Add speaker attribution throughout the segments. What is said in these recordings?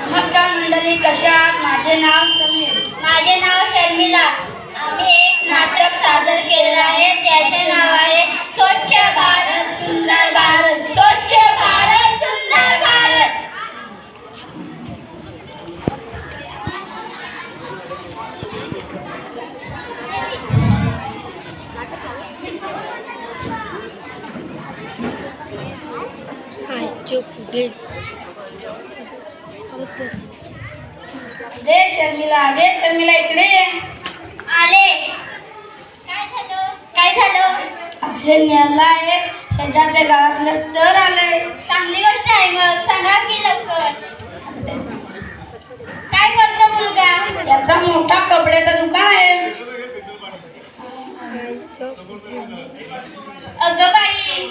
Speaker 1: नमस्कार मंडळी, कशा आहात? माझे नाव समीर.
Speaker 2: माझे नाव शर्मिला. आम्ही एक नाटक सादर केलेलं आहे, त्याचे नाव आहे स्वच्छ भारत सुंदर भारत. स्वच्छ भारत सुंदर भारत.
Speaker 1: दे शर्मिला इकडे ये.
Speaker 2: आले. काय झालं?
Speaker 1: अभिनयाला एक शेजारच्या गावातलं स्तर आलंय.
Speaker 2: चांगली गोष्ट आहे. मग सांगा की लवकर. काय करतो मुलगा?
Speaker 1: त्याचा मोठा कपड्याचं दुकान आहे.
Speaker 2: अगं बाई,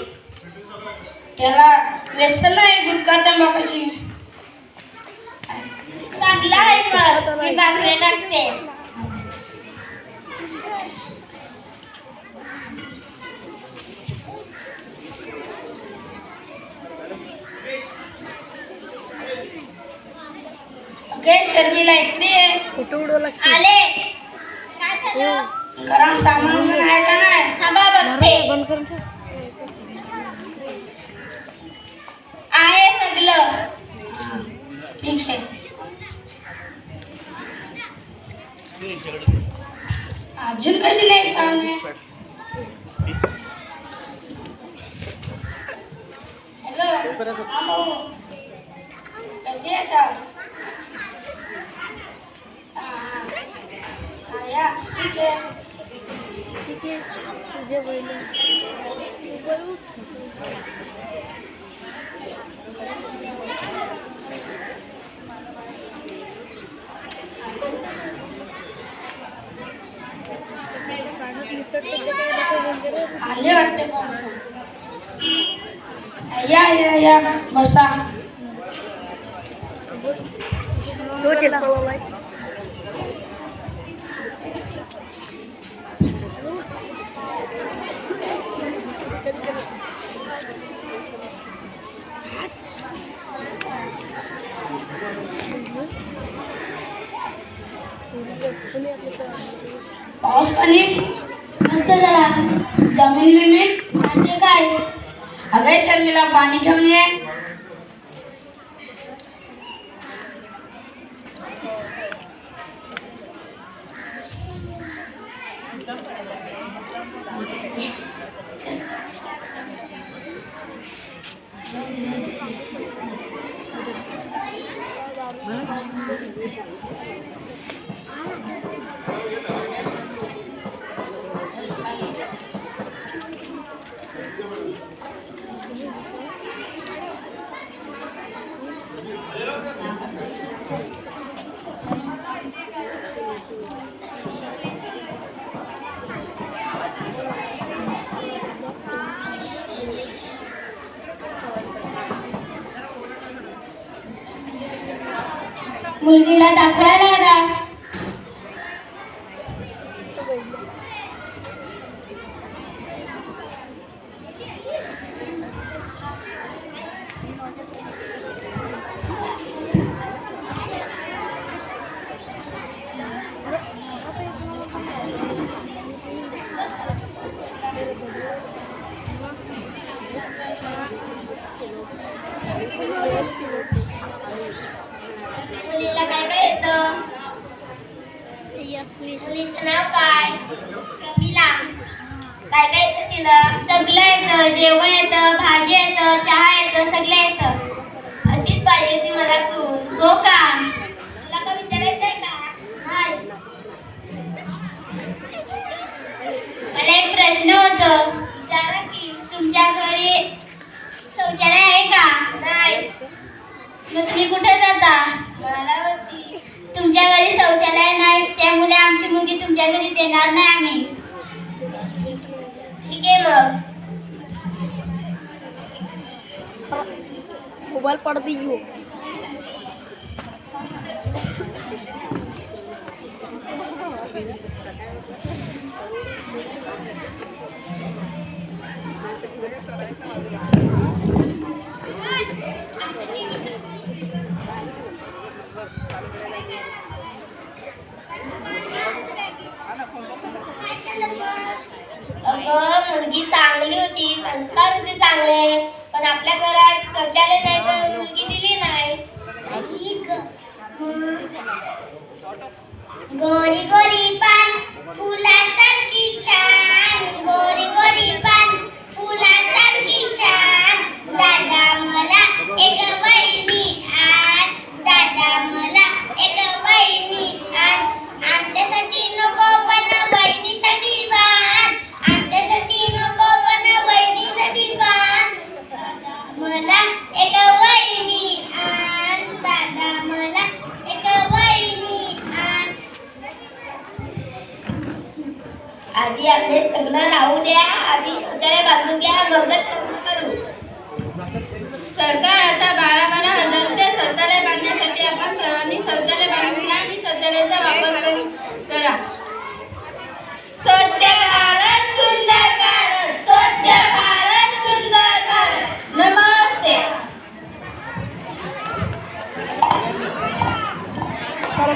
Speaker 1: त्याला व्यसन नाही गुटखा तंबाखूची.
Speaker 2: चांगला आहे. मग मी भाकरी टाकते.
Speaker 1: शर्मिला इकडे ये.
Speaker 2: आले. काय झालं?
Speaker 1: घरात सामान आहे का नाही?
Speaker 2: थांबा बघते. आहे सगळं.
Speaker 1: ठीक आहे. अजून कशी नाही पाहुणे? हॅलो, कधी असाल? या, ठीक आहे. आले वाटते. या बसा. पाऊस पाणी मस्त झाला. जमीन बिमीन म्हणजे काय? अगं शर्मिला, पाणी घेऊन ये.
Speaker 2: मुलगीला दाखवायला आला. मुलीला काय काय येतं? मुलीचं नाव काय? प्रमिला. काय काय येतं तिला? सगळं येतं. जेवण येतं, भाजी येतं, चहा येतं, सगळं येतं. अशीच पाहिजे ती मला तू. हो का? तुला का विचारायचंय का? नाही. मला एक प्रश्न होता. विचारा की. तुमच्या घरी शौचालय आहे का? नाही. मग तुम्ही कुठे जाता? बाळावरती. तुमच्या घरी शौचालय नाही, त्यामुळे आमची मुलगी तुमच्या घरी देणार नाही आम्ही. ठीक आहे मग.
Speaker 3: मोबाईल पड़ दी हो.
Speaker 2: अगं मुलगी चांगली होती, संस्कार होते चांगले, पण आपल्या घरात शौचालय नाही तर मुलगी दिली नाही. गोरी गोरी पान फुलासारखी छान, गोरी गोरी पान फुलासारखी छान, दादा मला एक वहिनी आण, दादा मला एक वहिनी आण, आमच्यासाठी नको पण बहिणीसाठी बाण, आमच्यासाठी नको पण बहिणीसाठी बाण, दादा मला एक वहिनी आण, दादा मला एक वहिनी आण. आधी आपले सगळं राहू द्या, आधी शौचालय बांधून घ्या, मगच करू.
Speaker 1: सरकार आता 12,000 रुपये शौचालय बांधण्यासाठी आपण सर्वांनी शौचालय बांधून घ्या आणि शौचालयाचा वापर करा. स्वच्छ भारत सुंदर भारत, स्वच्छ भारत सुंदर भारत. नमस्ते.
Speaker 3: Para